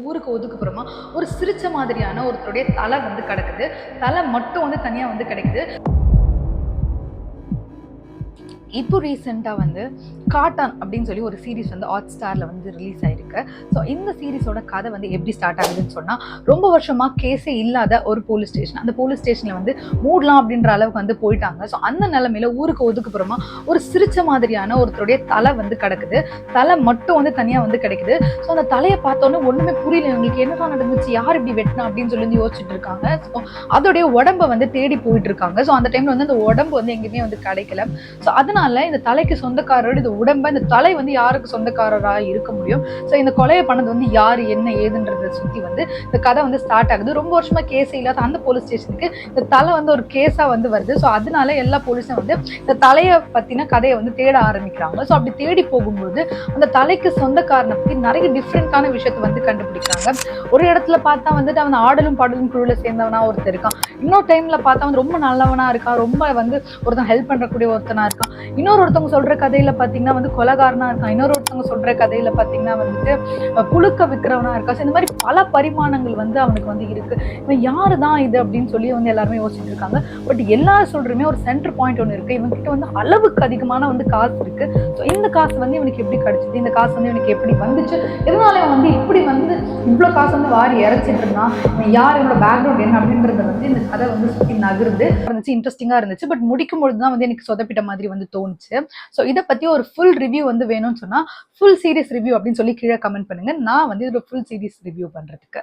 ஊருக்கு ஒதுக்குப்புறமா ஒரு சிரிச்ச மாதிரியான ஒருத்தருடைய தலை வந்து கிடக்குது. தலை மட்டும் வந்து தனியா வந்து கிடைக்குது. இப்போ ரீசெண்டாக வந்து காட்டான் அப்படின்னு சொல்லி ஒரு சீரிஸ் வந்து ஹாட் ஸ்டாரில் வந்து ரிலீஸ் ஆயிருக்கு. ஸோ இந்த சீரிஸோட கதை வந்து எப்படி ஸ்டார்ட் ஆகுதுன்னு சொன்னால், ரொம்ப வருஷமாக கேஸே இல்லாத ஒரு போலீஸ் ஸ்டேஷன், அந்த போலீஸ் ஸ்டேஷனில் வந்து மூடலாம் அப்படின்ற அளவுக்கு வந்து போயிட்டாங்க. ஸோ அந்த நிலைமையில ஊருக்கு ஒதுக்குப்புறமா ஒரு சிரிச்ச மாதிரியான ஒருத்தருடைய தலை வந்து கிடக்குது. தலை மட்டும் வந்து தனியாக வந்து கிடைக்குது. ஸோ அந்த தலையை பார்த்தோன்னே ஒன்றுமே புரியல இவங்களுக்கு, என்னதான் நடந்துச்சு, யார் இப்படி வெட்டினா அப்படின்னு சொல்லி யோசிச்சுட்டு இருக்காங்க. ஸோ அதோடைய உடம்பை வந்து தேடி போயிட்டு இருக்காங்க. ஸோ அந்த டைம்ல வந்து அந்த உடம்பு வந்து எங்கேயுமே வந்து கிடைக்கல. ஸோ அதனால இந்த தலைக்கு சொந்தக்காரரோட இந்த உடம்பை, இந்த தலை வந்து யாருக்கு சொந்தக்காரராக இருக்க முடியும், ஸோ இந்த கொலையை பண்ணது வந்து யார் என்ன ஏதுன்றதை சுற்றி வந்து இந்த கதை வந்து ஸ்டார்ட் ஆகுது. ரொம்ப வருஷமா கேஸே இல்லாத அந்த போலீஸ் ஸ்டேஷனுக்கு இந்த தலை வந்து ஒரு கேஸாக வந்து வருது. ஸோ அதனால எல்லா போலீஸும் வந்து இந்த தலையை பற்றின கதையை வந்து தேட ஆரம்பிக்கிறாங்க. ஸோ அப்படி தேடி போகும்போது அந்த தலைக்கு சொந்தக்காரனை பற்றி நிறைய டிஃப்ரெண்டான விஷயத்தை வந்து கண்டுபிடிக்கிறாங்க. ஒரு இடத்துல பார்த்தா வந்துட்டு அவன் ஆடலும் பாடலும் குழுவில் சேர்ந்தவனா ஒருத்தர் இருக்கான். இன்னொரு டைம்ல பார்த்தா வந்து ரொம்ப நல்லவனா இருக்கான், ரொம்ப வந்து ஒருத்தன் ஹெல்ப் பண்ணக்கூடிய ஒருத்தனா இருக்கான். ஒருத்தவங்க சொல்ற கதையில பாத்தீங்கன்னா வந்து கொலகாரனா இருக்கான். ஒருத்தவங்க சொல்ற கதையில பாத்தீங்கன்னா வந்துட்டு புழுக்க விற்கிறவனா இருக்கா. இந்த மாதிரி பல பரிமாணங்கள் வந்து அவனுக்கு வந்து இருக்கு. இவன் யாருதான் இது அப்படின்னு சொல்லி வந்து எல்லாருமே யோசிச்சுட்டு இருக்காங்க. பட் எல்லாரும் சொல்றமே ஒரு சென்டர் பாயிண்ட் ஒன்று இருக்கு. இவன்கிட்ட வந்து அளவுக்கு அதிகமான வந்து காசு இருக்கு. ஸோ இந்த காசு வந்து இவனுக்கு எப்படி கிடைச்சது, இந்த காசு வந்து இவனுக்கு எப்படி வந்துச்சு, எதனால அவன் வந்து இப்படி வந்து இவ்வளோ காசு வந்து வாரி இறைச்சிட்டு இருந்தான், இவன் யார், இவனோட பேக்ரவுண்ட் என்ன அப்படின்றத வந்து இந்த கதை வந்து சுற்றி நகர்ந்து இருந்துச்சு. இன்ட்ரெஸ்டிங்கா இருந்துச்சு. பட் முடிக்கும் பொழுதுதான் வந்து எனக்கு சொதப்பிட்ட மாதிரி வந்து தோணுச்சு. ஸோ இதை பற்றி ஒரு ஃபுல் ரிவ்யூ வந்து வேணும்னு சொன்னால் ஃபுல் சீரிஸ் ரிவ்யூ அப்படின்னு சொல்லி கீழே கமெண்ட் பண்ணுங்க. நான் வந்து இதோட ஃபுல் சீரிஸ் ரிவ்யூ பண்ணுறதுக்கு